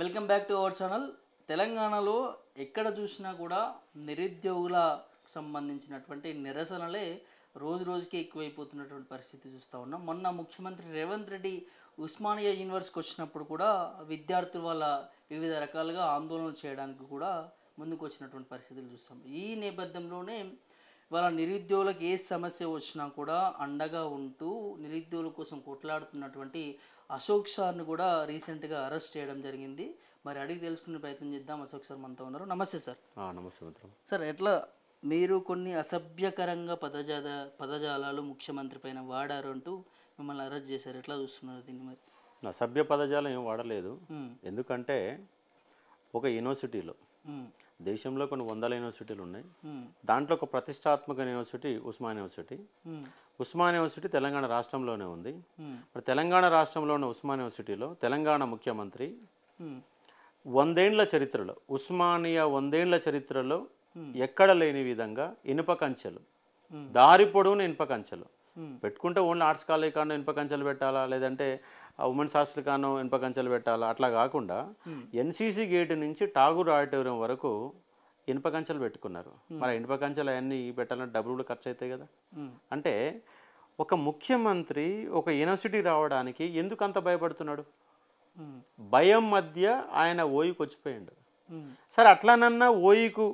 Welcome back to our channel. తెలంగాణలో ఎక్కడ చూసినా కూడా నిరుద్యోగులకు సంబంధించినటువంటి నిరసనలే రోజు రోజుకి ఎక్కువైపోతున్నటువంటి పరిస్థితి చూస్తూ ఉన్నాం. మొన్న ముఖ్యమంత్రి రేవంత్ రెడ్డి ఉస్మానియా యూనివర్సిటీకి వచ్చినప్పుడు కూడా విద్యార్థులు వాళ్ళ వివిధ రకాలుగా ఆందోళనలు చేయడానికి కూడా ముందుకు వచ్చినటువంటి పరిస్థితులు చూస్తాం. ఈ నేపథ్యంలోనే వాళ్ళ నిరుద్యోగులకు ఏ సమస్య వచ్చినా కూడా అండగా ఉంటూ నిరుద్యోగుల కోసం కొట్లాడుతున్నటువంటి అశోక్ సార్ను కూడా రీసెంట్గా అరెస్ట్ చేయడం జరిగింది. మరి అడిగి తెలుసుకునే ప్రయత్నం చేద్దాం. అశోక్ సార్ మనతో ఉన్నారు. నమస్తే సార్. నమస్తే మిత్రం. సార్, ఎట్లా మీరు కొన్ని అసభ్యకరంగా పదజాలాలు ముఖ్యమంత్రి పైన వాడారు అంటూ మిమ్మల్ని అరెస్ట్ చేశారు. ఎట్లా చూస్తున్నారు దీన్ని? మరి అసభ్య పదజాలం ఏం వాడలేదు. ఎందుకంటే ఒక యూనివర్సిటీలో దేశంలో కొన్ని వందల యూనివర్సిటీలు ఉన్నాయి. దాంట్లో ఒక ప్రతిష్టాత్మక university Osmania university. Osmania university Telangana రాష్ట్రంలోనే ఉంది. మరి తెలంగాణ రాష్ట్రంలో ఉన్న ఉస్మానియా యూనివర్సిటీలో తెలంగాణ ముఖ్యమంత్రి 100 ఏళ్ల చరిత్రలో ఉస్మానియా 100 ఏళ్ల చరిత్రలో ఎక్కడ లేని విధంగా ఇనుప కంచెలు, దారి పొడవున ఇనుప కంచెలు పెట్టుకుంటే ఓన్లీ ఆర్ట్స్ కాలేజ్ కాను ఇనుప కంచెలు పెట్టాలా, లేదంటే ఉమెన్స్ హాస్టల్ కాను ఇనుప కంచెలు పెట్టాలా, అట్లా కాకుండా ఎన్సీసీ గేటు నుంచి టాగూర్ ఆడిటోరియం వరకు ఇనుప కంచెలు పెట్టుకున్నారు. మరి ఇనుప కంచెలు అవన్నీ పెట్టాలంటే డబ్బులు ఖర్చు అవుతాయి కదా. అంటే ఒక ముఖ్యమంత్రి ఒక యూనివర్సిటీ రావడానికి ఎందుకు అంత భయపడుతున్నాడు? భయం మధ్య ఆయన ఓయికి వచ్చిపోయాడు. సరే, అట్లానన్నా ఓయికు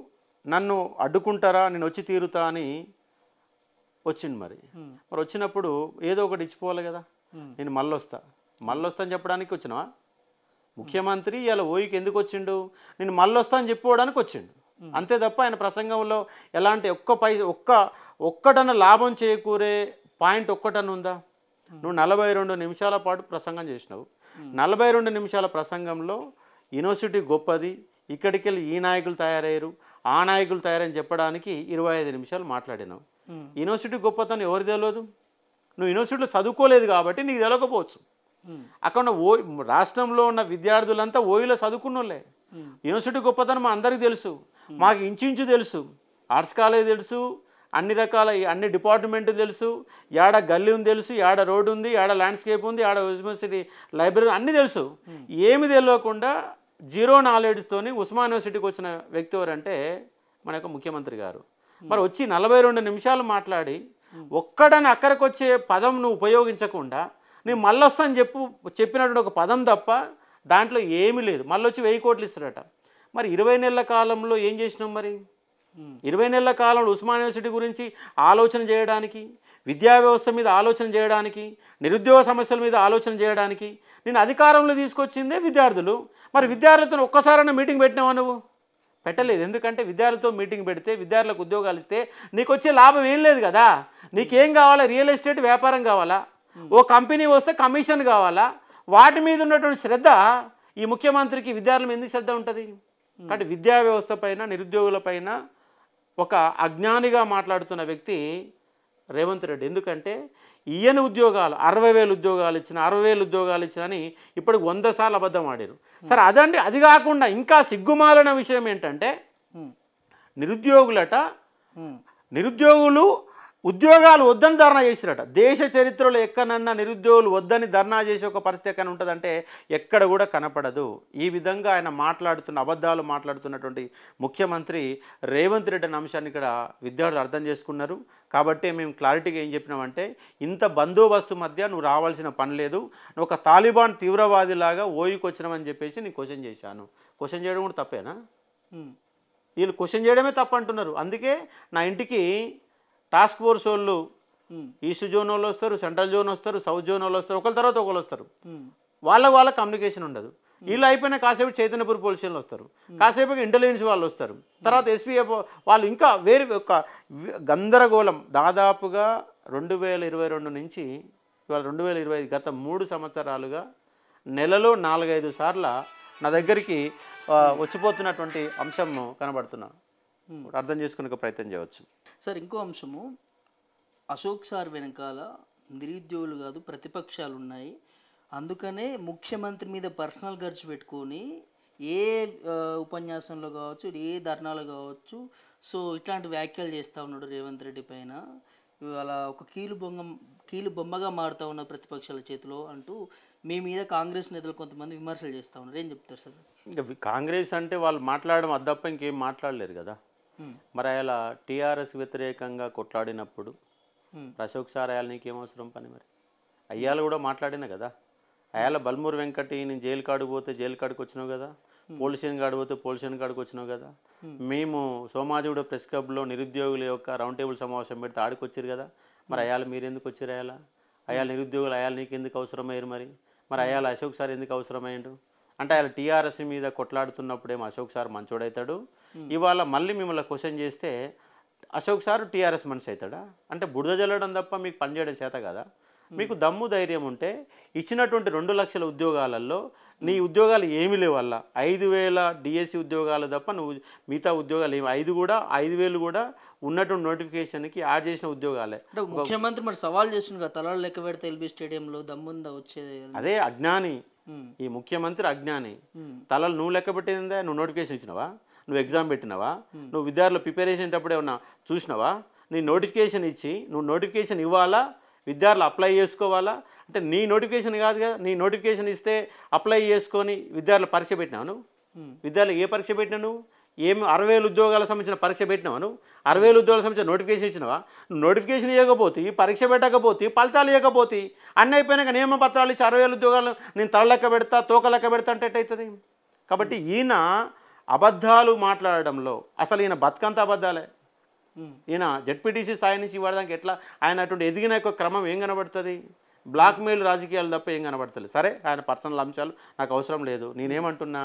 నన్ను అడ్డుకుంటారా, నేను వచ్చి తీరుతా అని వచ్చిండు. మరి వచ్చినప్పుడు ఏదో ఒకటి ఇచ్చిపోవాలి కదా. నేను మళ్ళొస్తా అని చెప్పడానికి వచ్చినావా? ముఖ్యమంత్రి ఇలా ఓయికి ఎందుకు వచ్చిండు? నేను మళ్ళొస్తా అని చెప్పుకోవడానికి వచ్చిండు. అంతే తప్ప ఆయన ప్రసంగంలో ఎలాంటి ఒక్కటన్న లాభం చేకూరే పాయింట్ ఒక్కటన్న ఉందా? నువ్వు 42 నిమిషాల పాటు ప్రసంగం చేసినావు. 42 నిమిషాల ప్రసంగంలో యూనివర్సిటీ గొప్పది, ఇక్కడికి వెళ్ళి ఈ నాయకులు తయారయ్యారు, ఆ నాయకులు తయారని చెప్పడానికి 25 నిమిషాలు మాట్లాడినావు. యూనివర్సిటీ గొప్పతనం ఎవరు తెలియదు? నువ్వు యూనివర్సిటీలో చదువుకోలేదు కాబట్టి నీకు తెలియకపోవచ్చు. అక్కడ రాష్ట్రంలో ఉన్న విద్యార్థులంతా ఓయిలో చదువుకున్నోళ్ళే. యూనివర్సిటీ గొప్పతనం అందరికీ తెలుసు, మాకు ఇంచుమించు తెలుసు. ఆర్ట్స్ కాలేజ్ తెలుసు, అన్ని డిపార్ట్మెంట్లు తెలుసు, యాడ గల్లీ ఉంది తెలుసు, యాడ రోడ్డు ఉంది, యాడ ల్యాండ్స్కేప్ ఉంది, యాడ యూనివర్సిటీ లైబ్రరీ అన్నీ తెలుసు. ఏమి తెలియకుండా జీరో నాలెడ్జ్తోని ఉస్మాన్ యూనివర్సిటీకి వచ్చిన వ్యక్తి ఎవరంటే మన యొక్క ముఖ్యమంత్రి గారు. మరి వచ్చి 42 నిమిషాలు మాట్లాడి ఒక్కడని అక్కడికి వచ్చే పదం నువ్వు ఉపయోగించకుండా నేను మళ్ళొస్తా అని చెప్పినటువంటి ఒక పదం తప్ప దాంట్లో ఏమీ లేదు. మళ్ళీ వచ్చి 1000 కోట్లు ఇస్తారట. మరి 20 నెలల కాలంలో ఏం చేసినాం? మరి 20 నెలల కాలంలో ఉస్మాన్ యూనివర్సిటీ గురించి ఆలోచన చేయడానికి, విద్యా వ్యవస్థ మీద ఆలోచన చేయడానికి, నిరుద్యోగ సమస్యల మీద ఆలోచన చేయడానికి నేను అధికారంలో తీసుకొచ్చిందే విద్యార్థులు. మరి విద్యార్థులతో ఒక్కసారైనా మీటింగ్ పెట్టినావా? నువ్వు పెట్టలేదు. ఎందుకంటే విద్యార్థులతో మీటింగ్ పెడితే విద్యార్థులకు ఉద్యోగాలు ఇస్తే నీకు వచ్చే లాభం ఏం లేదు కదా. నీకేం కావాలా? రియల్ ఎస్టేట్ వ్యాపారం కావాలా? ఓ కంపెనీ వస్తే కమిషన్ కావాలా? వాటి మీద ఉన్నటువంటి శ్రద్ధ ఈ ముఖ్యమంత్రికి విద్యార్థుల మీద ఎందుకు శ్రద్ధ ఉంటుంది? కాబట్టి విద్యా వ్యవస్థ పైన, నిరుద్యోగుల పైన ఒక అజ్ఞానిగా మాట్లాడుతున్న వ్యక్తి రేవంత్ రెడ్డి. ఎందుకంటే ఈయన ఉద్యోగాలు 60,000 ఉద్యోగాలు ఇచ్చిన, 60,000 ఉద్యోగాలు ఇచ్చిన అని ఇప్పటికి 100 సార్లు అబద్ధం ఆడారు. సరే, అదండి. అది కాకుండా ఇంకా సిగ్గుమాలిన విషయం ఏంటంటే నిరుద్యోగులు ఉద్యోగాలు వద్దని ధర్నా చేసిరట. దేశ చరిత్రలో ఎక్కడన్నా నిరుద్యోగులు వద్దని ధర్నా చేసే ఒక పరిస్థితి ఎక్కడ ఉంటుందంటే ఎక్కడ కూడా కనపడదు. ఈ విధంగా ఆయన అబద్ధాలు మాట్లాడుతున్నటువంటి ముఖ్యమంత్రి రేవంత్ రెడ్డి అనే అంశాన్ని ఇక్కడ విద్యార్థులు అర్థం చేసుకున్నారు. కాబట్టి మేము క్లారిటీగా ఏం చెప్పినామంటే, ఇంత బందోబస్తు మధ్య నువ్వు రావాల్సిన పని లేదు, నువ్వు ఒక తాలిబాన్ తీవ్రవాదిలాగా ఓయికి వచ్చినామని చెప్పేసి నేను క్వశ్చన్ చేశాను. క్వశ్చన్ చేయడం కూడా తప్పేనా? వీళ్ళు క్వశ్చన్ చేయడమే తప్పు అంటున్నారు. అందుకే నా ఇంటికి టాస్క్ ఫోర్స్ వాళ్ళు ఈస్ట్ జోన్ వాళ్ళు వస్తారు, సెంట్రల్ జోన్ వస్తారు, సౌత్ జోన్ వాళ్ళు వస్తారు, ఒకరి తర్వాత ఒకరు వస్తారు. వాళ్ళ కమ్యూనికేషన్ ఉండదు. వీళ్ళు అయిపోయినా కాసేపు చైతన్యపూర్ పోలీస్ స్టేషన్లో వస్తారు, కాసేపు ఇంటెలిజెన్స్ వాళ్ళు వస్తారు, తర్వాత ఎస్పీఎఫ్ వాళ్ళు, ఇంకా వేరే ఒక గందరగోళం. దాదాపుగా 2022 నుంచి ఇవాళ 2025 గత 3 సంవత్సరాలుగా నెలలో 4-5 సార్లు నా దగ్గరికి వచ్చిపోతున్నటువంటి అంశం కనబడుతున్నాను. అర్థం చేసుకునే ప్రయత్నం చేయవచ్చు. సార్, ఇంకో అంశము, అశోక్ సార్ వెనకాల నిరుద్యోగులు కాదు ప్రతిపక్షాలు ఉన్నాయి. అందుకనే ముఖ్యమంత్రి మీద పర్సనల్ ఖర్చు పెట్టుకొని ఏ ఉపన్యాసంలో కావచ్చు, ఏ ధర్నాలో కావచ్చు, సో ఇట్లాంటి వ్యాఖ్యలు చేస్తూ ఉన్నాడు రేవంత్ రెడ్డి పైన. ఇవాళ ఒక కీలు బొమ్మగా మారుతూ ఉన్న ప్రతిపక్షాల చేతిలో అంటూ మీ మీద కాంగ్రెస్ నేతలు కొంతమంది విమర్శలు చేస్తూ ఉన్నారు. ఏం చెప్తారు సార్? ఇంకా కాంగ్రెస్ అంటే వాళ్ళు మాట్లాడడం అది తప్ప ఇంకేం మాట్లాడలేరు కదా. మరి అలా టీఆర్ఎస్ వ్యతిరేకంగా కొట్లాడినప్పుడు అశోక్ సార్ అయాల నీకేం అవసరం పని? మరి అయ్యాలు కూడా మాట్లాడినా కదా. అయాల బల్మూరు వెంకటి నేను జైలు కాడికి పోతే జైలు కాడికి వచ్చినావు కదా, పోలీస్ స్టేషన్ కాడికి పోతే పోలీస్ స్టేషన్ కాడికి వచ్చినావు కదా. మేము సోమాజిగూడ ప్రెస్ క్లబ్లో నిరుద్యోగుల యొక్క రౌండ్ టేబుల్ సమావేశం పెడితే ఆడికి వచ్చారు కదా. మరి అయాల మీరు ఎందుకు వచ్చారు? అయాల నిరుద్యోగులు అయాల నీకు ఎందుకు అవసరమయ్యారు? మరి అయాల అశోక్ సార్ ఎందుకు అవసరమయ్యాడు? అంటే ఆయన టీఆర్ఎస్ మీద కొట్లాడుతున్నప్పుడేమో అశోక్ సార్ మంచోడవుతాడు, ఇవాళ మళ్ళీ మిమ్మల్ని క్వశ్చన్ చేస్తే అశోక్ సార్ టీఆర్ఎస్ మనిషి అవుతాడా? అంటే బురద జల్లడం తప్ప మీకు పనిచేయడం చేత కదా. మీకు దమ్ము ధైర్యం ఉంటే ఇచ్చినటువంటి 2 లక్షల ఉద్యోగాలలో నీ ఉద్యోగాలు ఏమీ లేవు. వల్ల 5,000 డిఎస్సి ఉద్యోగాలు తప్ప నువ్వు మిగతా ఉద్యోగాలు ఏమి 5,000 కూడా ఉన్నటువంటి నోటిఫికేషన్కి యాడ్ చేసిన ఉద్యోగాలే. అంటే ముఖ్యమంత్రి మరి సవాల్ చేస్తుంది కదా, తలాలు లెక్క పెడితే ఎల్బీ స్టేడియంలో దమ్ముందా వచ్చేది? అదే అజ్ఞాని, ఈ ముఖ్యమంత్రి అజ్ఞాని. తలలు నువ్వు లెక్క పెట్టిందా? నువ్వు నోటిఫికేషన్ ఇచ్చినావా? నువ్వు ఎగ్జామ్ పెట్టినావా? నువ్వు విద్యార్థులు ప్రిపేరేషన్ అయ్యేటప్పుడు ఏమన్నా చూసినావా? నీ నోటిఫికేషన్ ఇచ్చి నువ్వు నోటిఫికేషన్ ఇవ్వాలా, విద్యార్థులు అప్లై చేసుకోవాలా? అంటే నీ నోటిఫికేషన్ కాదు కదా. నీ నోటిఫికేషన్ ఇస్తే అప్లై చేసుకొని విద్యార్థులు పరీక్ష పెట్టినావు నువ్వు? విద్యార్థులు ఏ పరీక్ష పెట్టినావు నువ్వు? 60,000 ఉద్యోగాలకు సంబంధించిన పరీక్ష పెట్టినావా నువ్వు? 60,000 ఉద్యోగాలకు సంబంధించిన నోటిఫికేషన్ ఇచ్చినావా? నోటిఫికేషన్ ఇవ్వకపోతే, పరీక్ష పెట్టకపోతే, ఫలితాలు ఇవ్వకపోతే, అన్నీ అయిపోయినాక నియమ పత్రాలు ఇచ్చి 60,000 ఉద్యోగాలు నేను తల లెక్క పెడతా, తోక లెక్క పెడతా అంటే ఎట్టవుతుంది? కాబట్టి ఈయన అబద్ధాలు మాట్లాడడంలో అసలు ఈయన బతుకంత అబద్ధాలే. ఈయన జెడ్పీటీసీ స్థాయి నుంచి ఇవ్వడానికి ఎట్లా ఆయన అటువంటి ఎదిగిన యొక్క క్రమం ఏం కనబడుతుంది? బ్లాక్మెయిల్ రాజకీయాలు తప్ప ఏం కనబడతలేదు. సరే, ఆయన పర్సనల్ అంశాలు నాకు అవసరం లేదు. నేనేమంటున్నా,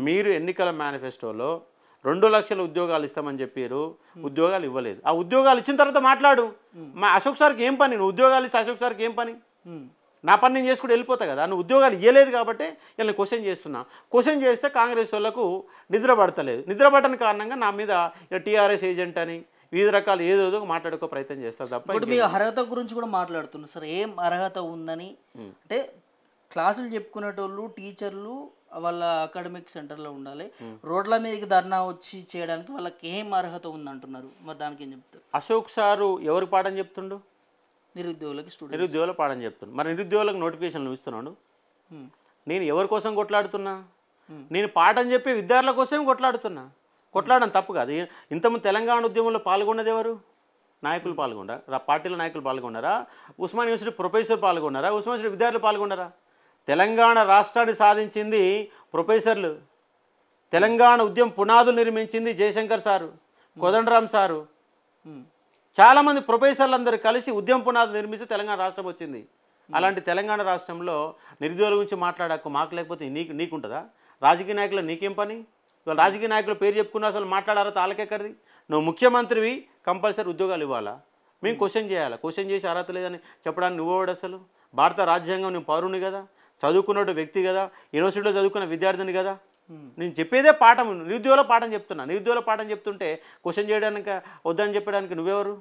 మీరు ఎన్నికల మేనిఫెస్టోలో 2 లక్షల ఉద్యోగాలు ఇస్తామని చెప్పారు, ఉద్యోగాలు ఇవ్వలేదు. ఆ ఉద్యోగాలు ఇచ్చిన తర్వాత మాట్లాడు. మా అశోక్ సార్కి ఏం పని? నువ్వు ఉద్యోగాలు ఇస్తే అశోక్ సార్కి ఏం పని? నా పని నేను చేసుకుంటూ వెళ్ళిపోతా కదా. నువ్వు ఉద్యోగాలు ఇవ్వలేదు కాబట్టి వీళ్ళని క్వశ్చన్ చేస్తున్నా. క్వశ్చన్ చేస్తే కాంగ్రెస్ వాళ్ళకు నిద్ర పడతలేదు. నిద్ర పడని కారణంగా నా మీద టీఆర్ఎస్ ఏజెంట్ అని వివిధ రకాలు ఏదో మాట్లాడుకో ప్రయత్నం చేస్తారు తప్ప. ఇప్పుడు మీ అర్హత గురించి కూడా మాట్లాడుతున్నారు సార్. ఏం అర్హత ఉందని అంటే క్లాసులు చెప్పుకునేటోళ్ళు టీచర్లు వాళ్ళ అకాడమిక్ సెంటర్లో ఉండాలి, రోడ్ల మీదకి ధర్నా వచ్చి చేయడానికి వాళ్ళకి ఏం అర్హత ఉందంటున్నారు. మరి దానికి ఏం చెప్తారు? అశోక్ సారు ఎవరికి పాఠం చెప్తుండు? నిరుద్యోగులకి, నిరుద్యోగులకు పాఠం చెప్తున్నాడు. మరి నిరుద్యోగులకు నోటిఫికేషన్లు ఇస్తున్నాడు. నేను ఎవరి కోసం కొట్లాడుతున్నా? నేను పాఠం చెప్పే విద్యార్థుల కోసం కొట్లాడుతున్నా. కొట్లాడడం తప్పు కాదు. ఇంతమంది తెలంగాణ ఉద్యమంలో పాల్గొన్నది ఎవరు? నాయకులు పాల్గొన్నారా? పార్టీల నాయకులు పాల్గొన్నారా? ఉస్మాన్ యూనివర్సిటీ ప్రొఫెసర్ పాల్గొన్నారా? ఉస్మాన్ యూనివర్సిటీ విద్యార్థులు పాల్గొన్నారా? తెలంగాణ రాష్ట్రాన్ని సాధించింది ప్రొఫెసర్లు. తెలంగాణ ఉద్యమం పునాదులు నిర్మించింది జయశంకర్ సారు, కోదండరామ్ సారు. చాలామంది ప్రొఫెసర్లు అందరూ కలిసి ఉద్యమ పునాదులు నిర్మిస్తే తెలంగాణ రాష్ట్రం వచ్చింది. అలాంటి తెలంగాణ రాష్ట్రంలో నిరుద్యోగుల గురించి మాట్లాడకు మాకు, లేకపోతే నీకుంటుందా? రాజకీయ నాయకులు నీకేం పని? ఇవాళ రాజకీయ నాయకుల పేరు చెప్పుకున్న అసలు మాట్లాడారా? తాలకెక్కడిది? నువ్వు ముఖ్యమంత్రివి, కంపల్సరీ ఉద్యోగాలు ఇవ్వాలా? మేము క్వశ్చన్ చేయాలా? క్వశ్చన్ చేసి అర్హత లేదని చెప్పడానికి నువ్వోడు? అసలు భారత రాజ్యాంగం నువ్వు పౌరుని కదా, చదువుకున్న వ్యక్తి కదా, యూనివర్సిటీలో చదువుకున్న విద్యార్థిని కదా. నేను చెప్పేదే పాఠం, నిరుద్యోగుల పాఠం చెప్తున్నా. నిరుద్యోగుల పాఠం చెప్తుంటే క్వశ్చన్ చేయడానికి వద్దని చెప్పడానికి నువ్వెవరు?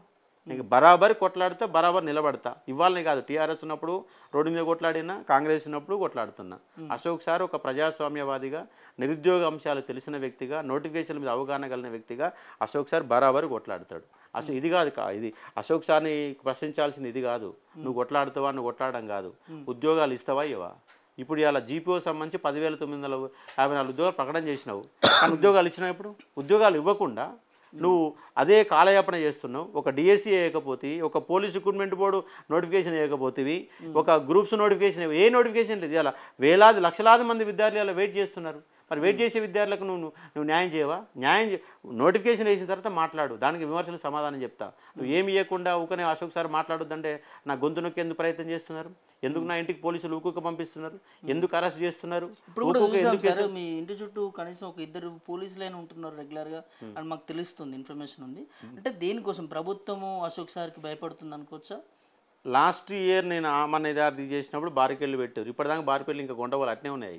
నీకు బరాబరి కొట్లాడితే బరాబర్ నిలబడతా. ఇవ్వాలని కాదు, టీఆర్ఎస్ ఉన్నప్పుడు రోడ్డు మీద కొట్లాడినా, కాంగ్రెస్ ఉన్నప్పుడు కొట్లాడుతున్నా. అశోక్ సార్ ఒక ప్రజాస్వామ్యవాదిగా, నిరుద్యోగ అంశాలు తెలిసిన వ్యక్తిగా, నోటిఫికేషన్ మీద అవగాహన కలిగిన వ్యక్తిగా అశోక్ సార్ బరాబరి కొట్లాడతాడు. అసలు ఇది కాదు, ఇది అశోక్ సార్ని ప్రశ్నించాల్సింది ఇది కాదు. నువ్వు కొట్లాడుతావా, నువ్వు కొట్లాడడం కాదు. ఉద్యోగాలు ఇస్తావా ఇవ్వవా? ఇప్పుడు ఇలా జీపీఓ సంబంధించి 10,954 ఉద్యోగాలు ప్రకటన చేసినావు. కానీ ఉద్యోగాలు ఇచ్చినావు. ఇప్పుడు ఉద్యోగాలు ఇవ్వకుండా నువ్వు అదే కాలయాపన చేస్తున్నావు. ఒక డిఎస్సి వేయకపోతే, ఒక పోలీస్ రిక్రూట్మెంట్ బోర్డు నోటిఫికేషన్ వేయకపోతే, ఒక గ్రూప్స్ నోటిఫికేషన్, ఏ నోటిఫికేషన్ లేదు. ఇలా వేలాది లక్షలాది మంది విద్యార్థులు ఇలా వెయిట్ చేస్తున్నారు. మరి వెయిట్ చేసే విద్యార్థులకు నువ్వు న్యాయం చేయవా? నోటిఫికేషన్ వేసిన తర్వాత మాట్లాడు, దానికి విమర్శలు సమాధానం చెప్తా. నువ్వు ఏమి ఇవ్వకుండా ఊకనే అశోక్ సార్ మాట్లాడొద్దంటే నా గొంతు నొక్కి ఎందుకు ప్రయత్నం చేస్తున్నారు? ఎందుకు నా ఇంటికి పోలీసులు ఊకుక పంపిస్తున్నారు? ఎందుకు అరెస్ట్ చేస్తున్నారు? మీ ఇంటి చుట్టూ కనీసం ఒక 2 పోలీసులైనా ఉంటున్నారు రెగ్యులర్గా అని మాకు తెలుస్తుంది, ఇన్ఫర్మేషన్ ఉంది. అంటే దేనికోసం ప్రభుత్వము అశోక్ సార్కి భయపడుతుంది అనుకోవచ్చా? లాస్ట్ ఇయర్ నేను మన ఇది చేసినప్పుడు బారికెళ్ళి పెట్టారు. ఇప్పటిదాకా బారికెళ్ళి ఇంకా గొండవలు అట్నే ఉన్నాయి.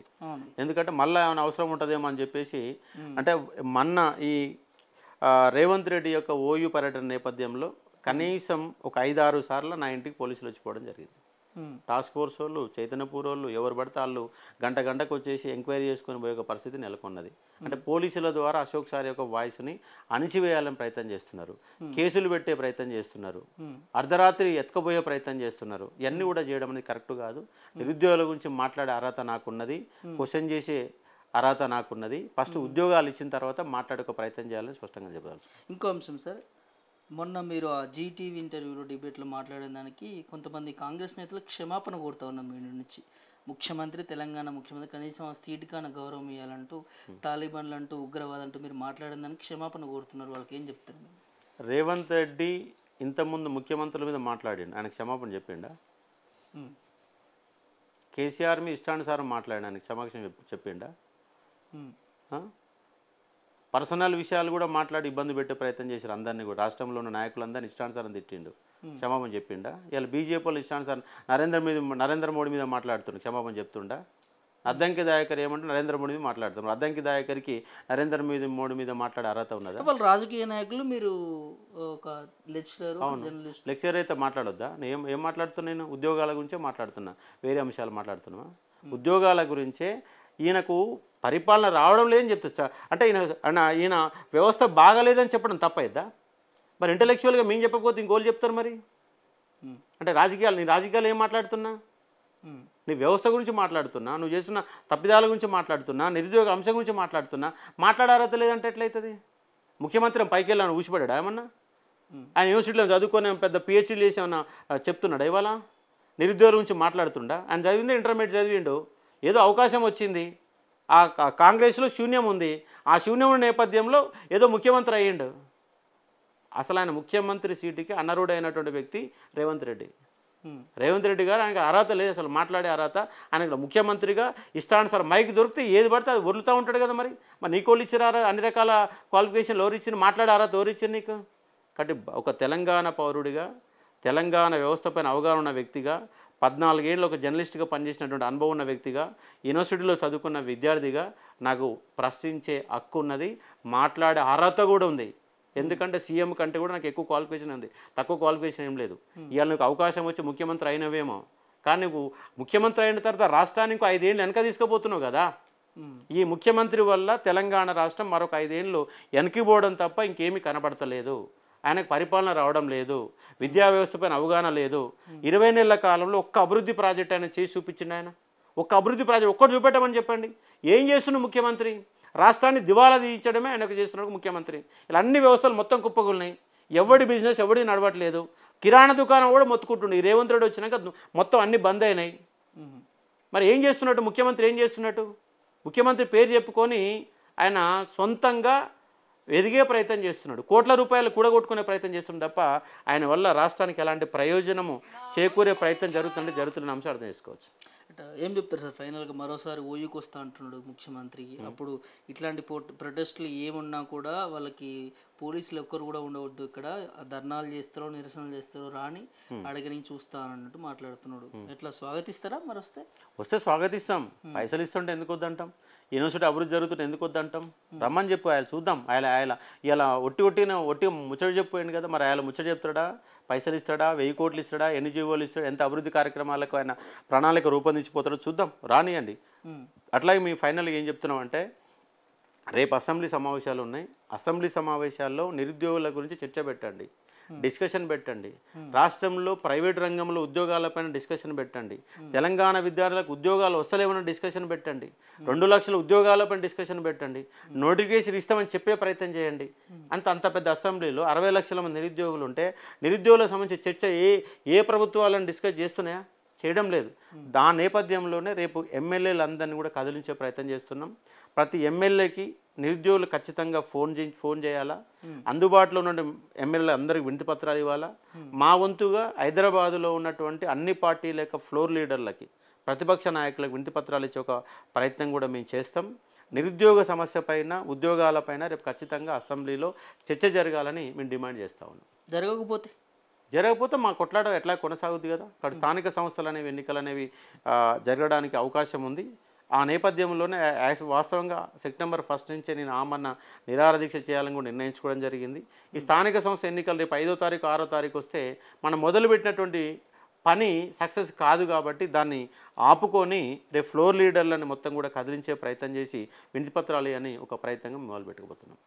ఎందుకంటే మళ్ళీ ఏమైనా అవసరం ఉంటుందేమో అని చెప్పేసి. అంటే మొన్న ఈ రేవంత్ రెడ్డి యొక్క ఓయూ పర్యటన నేపథ్యంలో కనీసం ఒక 5-6 సార్లు నా ఇంటికి పోలీసులు వచ్చిపోవడం జరిగింది. టాస్క్ ఫోర్స్ వాళ్ళు, చైతన్యపూర్ వాళ్ళు, ఎవరు పడితే వాళ్ళు గంటకు వచ్చేసి ఎంక్వైరీ చేసుకుని పోయే ఒక పరిస్థితి నెలకొన్నది. అంటే పోలీసుల ద్వారా అశోక్ సార్ యొక్క వాయిస్ని అణిచివేయాలని ప్రయత్నం చేస్తున్నారు, కేసులు పెట్టే ప్రయత్నం చేస్తున్నారు, అర్ధరాత్రి ఎత్తుకుపోయే ప్రయత్నం చేస్తున్నారు. ఇవన్నీ కూడా చేయడం అనేది కరెక్ట్ కాదు. నిరుద్యోగుల గురించి మాట్లాడే అర్హత నాకున్నది, క్వశ్చన్ చేసే అర్హత నాకున్నది. ఫస్ట్ ఉద్యోగాలు ఇచ్చిన తర్వాత మాట్లాడే ప్రయత్నం చేయాలని స్పష్టంగా చెప్పాలి. ఇంకో అంశం సార్, మొన్న మీరు ఆ జీటీవీ ఇంటర్వ్యూలో డిబేట్లో మాట్లాడిన దానికి కొంతమంది కాంగ్రెస్ నేతలు క్షమాపణ కోరుతా ఉన్నాం మీ నుంచి. ముఖ్యమంత్రి, తెలంగాణ ముఖ్యమంత్రి కనీసం ఆ సీటుకైనా గౌరవం ఇవ్వాలంటూ, తాలిబాన్లు అంటూ, ఉగ్రవాదం అంటూ మీరు మాట్లాడిన దానికి క్షమాపణ కోరుతున్నారు. వాళ్ళకి ఏం చెప్తారు మీరు? రేవంత్ రెడ్డి ఇంతకుముందు ముఖ్యమంత్రుల మీద మాట్లాడిండు, ఆయన క్షమాపణ చెప్పిండా? కేసీఆర్ మీ ఇష్టానుసారం మాట్లాడి ఆయనకి క్షమాపణ చెప్పిండా? పర్సనల్ విషయాలు కూడా మాట్లాడి ఇబ్బంది పెట్టే ప్రయత్నం చేశారు అందరినీ కూడా. రాష్ట్రంలో ఉన్న నాయకులందరినీ ఇష్టానుసారం తిట్టిండు, క్షమాపణ చెప్పిండా? ఇలా బీజేపీ వాళ్ళు ఇష్టానుసారం నరేంద్ర మోడీ మీద మాట్లాడుతుండ్రు, క్షమాపణ చెప్తుండా? అద్దంకి దయాకర్ ఏమంటే నరేంద్ర మోడీ మీద మాట్లాడుతున్నారు. అద్దంకి దయాకర్కి నరేంద్ర మోడీ మీద మాట్లాడే అర్హత ఉన్నదా? వాళ్ళు రాజకీయ నాయకులు, మీరు ఒక లెక్చరర్, జర్నలిస్ట్. లెక్చరర్ అయితే మాట్లాడొద్దా? నేను ఏం మాట్లాడుతున్నా? నేను ఉద్యోగాల గురించే మాట్లాడుతున్నా, వేరే అంశాలు మాట్లాడుతున్నా. ఉద్యోగాల గురించే ఈయనకు పరిపాలన రావడం లేదని చెప్తా. అంటే ఈయన వ్యవస్థ బాగాలేదని చెప్పడం తప్పైద్దా? మరి ఇంటలెక్చువల్గా మేము చెప్పకపోతే ఇంకోళ్ళు చెప్తారు మరి. అంటే నీ రాజకీయాలు ఏం మాట్లాడుతున్నా? నీ వ్యవస్థ గురించి మాట్లాడుతున్నా, నువ్వు చేస్తున్న తప్పిదాల గురించి మాట్లాడుతున్నా, నిరుద్యోగ అంశం గురించి మాట్లాడుతున్నా. మాట్లాడే అర్హత లేదంటే ఎట్లయితుంది? ముఖ్యమంత్రి పైకి వెళ్ళాను ఊసిపడ్డా ఏమన్నా? ఆయన యూనివర్సిటీలో చదువుకొని పెద్ద పిహెచ్డీ చేసి ఏమన్నా చెప్తున్నాడా ఇవాళ? నిరుద్యోగుల గురించి మాట్లాడుతుండా? ఆయన చదివిందే ఇంటర్మీడియట్ చదివిండు, ఏదో అవకాశం వచ్చింది, ఆ కాంగ్రెస్లో శూన్యం ఉంది, ఆ శూన్యం ఉన్న నేపథ్యంలో ఏదో ముఖ్యమంత్రి అయ్యిండు. అసలు ఆయన ముఖ్యమంత్రి సీటుకి అనర్హుడైనటువంటి వ్యక్తి రేవంత్ రెడ్డి. రేవంత్ రెడ్డి గారు ఆయనకు అర్హత లేదు, అసలు మాట్లాడే అర్హత. ఆయన ముఖ్యమంత్రిగా ఇష్టానుసారం మైక్ దొరికితే ఏది పడితే అది వదులుతూ ఉంటాడు కదా. మరి నీకోళ్ళు ఇచ్చారా? అన్ని రకాల క్వాలిఫికేషన్లు ఎవరు ఇచ్చిన? మాట్లాడే అర్హత ఎవరు ఇచ్చారు నీకు? కాబట్టి ఒక తెలంగాణ పౌరుడిగా, తెలంగాణ వ్యవస్థపైన అవగాహన ఉన్న వ్యక్తిగా, 14 ఏళ్ళు ఒక జర్నలిస్ట్గా పనిచేసినటువంటి అనుభవం ఉన్న వ్యక్తిగా, యూనివర్సిటీలో చదువుకున్న విద్యార్థిగా నాకు ప్రశ్నించే హక్కు ఉన్నది, మాట్లాడే అర్హత కూడా ఉంది. ఎందుకంటే సీఎం కంటే కూడా నాకు ఎక్కువ క్వాలిఫికేషన్ ఉంది, తక్కువ క్వాలిఫికేషన్ ఏం లేదు. ఇవాళ నీకు అవకాశం వచ్చి ముఖ్యమంత్రి అయినవేమో, కానీ నువ్వు ముఖ్యమంత్రి అయిన తర్వాత రాష్ట్రానికి 5 ఏళ్ళు వెనక తీసుకుపోతున్నావు కదా. ఈ ముఖ్యమంత్రి వల్ల తెలంగాణ రాష్ట్రం మరొక 5 ఏళ్ళు వెనక్కిపోవడం తప్ప ఇంకేమీ కనబడతలేదు. ఆయనకు పరిపాలన రావడం లేదు, విద్యా వ్యవస్థపైన అవగాహన లేదు. 20 నెలల కాలంలో ఒక్క అభివృద్ధి ప్రాజెక్ట్ ఆయన చేసి చూపించింది. ఆయన ఒక్క అభివృద్ధి ప్రాజెక్ట్ ఒక్కటి చూపెట్టమని చెప్పండి. ఏం చేస్తున్న ముఖ్యమంత్రి? రాష్ట్రాన్ని దివాలా తీయించడమే ఆయనకు చేస్తున్నాడు ముఖ్యమంత్రి. ఇలా అన్ని వ్యవస్థలు మొత్తం కుప్పగున్నాయి, ఎవడి బిజినెస్ ఎవడిది నడవట్లేదు. కిరాణా దుకాణం కూడా మొత్తుకుంటుండే. ఈ రేవంత్ రెడ్డి వచ్చినాక మొత్తం అన్ని బంద్ అయినాయి. మరి ఏం చేస్తున్నట్టు ముఖ్యమంత్రి? ఏం చేస్తున్నట్టు? ముఖ్యమంత్రి పేరు చెప్పుకొని ఆయన సొంతంగా ఎదిగే ప్రయత్నం చేస్తున్నాడు, కోట్ల రూపాయలు కూడగొట్టుకునే ప్రయత్నం చేస్తున్నాడు తప్ప ఆయన వల్ల రాష్ట్రానికి ఎలాంటి ప్రయోజనము చేకూరే ప్రయత్నం జరుగుతున్న అంశం అర్థం చేసుకోవచ్చు. ఏం చెప్తారు సార్ ఫైనల్గా? మరోసారి ఓయూకి వస్తా అంటున్నాడు ముఖ్యమంత్రి. అప్పుడు ఇట్లాంటి ప్రొటెస్టులు ఏమున్నా కూడా వాళ్ళకి పోలీసులు ఒక్కరు కూడా ఉండవద్దు, ఇక్కడ ధర్నాలు చేస్తారో నిరసనలు చేస్తారో రాని అడగని చూస్తాను అన్నట్టు మాట్లాడుతున్నాడు. ఎట్లా స్వాగతిస్తారా? మరి వస్తే స్వాగతిస్తాం. పైసలు ఇస్తుంటే ఎందుకు వద్దంటాం? యూనివర్సిటీ అభివృద్ధి జరుగుతుంటే ఎందుకు వద్దంటాం? రమ్మని చెప్పు, ఆయన చూద్దాం. ఆయన ఇలా ఒట్టి ముచ్చట చెప్పాడు కదా. మరి ఆయన ముచ్చట చెప్తాడా? పైసలు ఇస్తాడా? 1000 కోట్లు ఇస్తాడా? ఎన్ని జీవోలు ఇస్తాడా? ఎంత అభివృద్ధి కార్యక్రమాలకు ఆయన ప్రణాళిక రూపొందించిపోతాడో చూద్దాం, రానియండి. అట్లాగే మీ ఫైనల్గా ఏం చెప్తున్నాం అంటే, రేపు అసెంబ్లీ సమావేశాలు ఉన్నాయి. అసెంబ్లీ సమావేశాల్లో నిరుద్యోగుల గురించి చర్చ పెట్టండి, డిస్కషన్ పెట్టండి. రాష్ట్రంలో ప్రైవేట్ రంగంలో ఉద్యోగాలపైన డిస్కషన్ పెట్టండి. తెలంగాణ విద్యార్థులకు ఉద్యోగాలు వస్తలేమన్న డిస్కషన్ పెట్టండి. 2 లక్షల ఉద్యోగాలపైన డిస్కషన్ పెట్టండి. నోటిఫికేషన్ ఇస్తామని చెప్పే ప్రయత్నం చేయండి. అంత పెద్ద అసెంబ్లీలో 60 లక్షల మంది నిరుద్యోగులు ఉంటే నిరుద్యోగులకు సంబంధించిన చర్చ ఏ ప్రభుత్వాలను డిస్కస్ చేస్తున్నాయా? చేయడం లేదు. దాని నేపథ్యంలోనే రేపు ఎమ్మెల్యేలందరినీ కూడా కదిలించే ప్రయత్నం చేస్తున్నాం. ప్రతి ఎమ్మెల్యేకి నిరుద్యోగులు ఖచ్చితంగా ఫోన్ చేయాలా, అందుబాటులో ఉన్న ఎమ్మెల్యేలు అందరికి వినతి పత్రాలు ఇవ్వాలా. మా వంతుగా హైదరాబాదులో ఉన్నటువంటి అన్ని పార్టీల యొక్క ఫ్లోర్ లీడర్లకి, ప్రతిపక్ష నాయకులకు వినతి పత్రాలు ఇచ్చే ఒక ప్రయత్నం కూడా మేము చేస్తాం. నిరుద్యోగ సమస్య పైన, ఉద్యోగాలపైన రేపు ఖచ్చితంగా అసెంబ్లీలో చర్చ జరగాలని మేము డిమాండ్ చేస్తూ ఉన్నాం. జరగకపోతే మా కొట్లాట ఎట్లా కొనసాగుతుంది కదా. అక్కడ స్థానిక సంస్థలు అనేవి, ఎన్నికలు అనేవి జరగడానికి అవకాశం ఉంది. ఆ నేపథ్యంలోనే వాస్తవంగా సెప్టెంబర్ 1 నుంచే నేను ఆమరణ నిరాహార దీక్ష చేయాలని కూడా నిర్ణయించుకోవడం జరిగింది. ఈ స్థానిక సంస్థ ఎన్నికలు రేపు 5వ తారీఖు 6వ తారీఖు వస్తే మనం మొదలుపెట్టినటువంటి పని సక్సెస్ కాదు కాబట్టి దాన్ని ఆపుకొని రేపు ఫ్లోర్ లీడర్లను మొత్తం కూడా కదిలించే ప్రయత్నం చేసి వినతిపత్రాలు అని ఒక ప్రయత్నంగా మొదలు పెట్టుకుపోతున్నాం.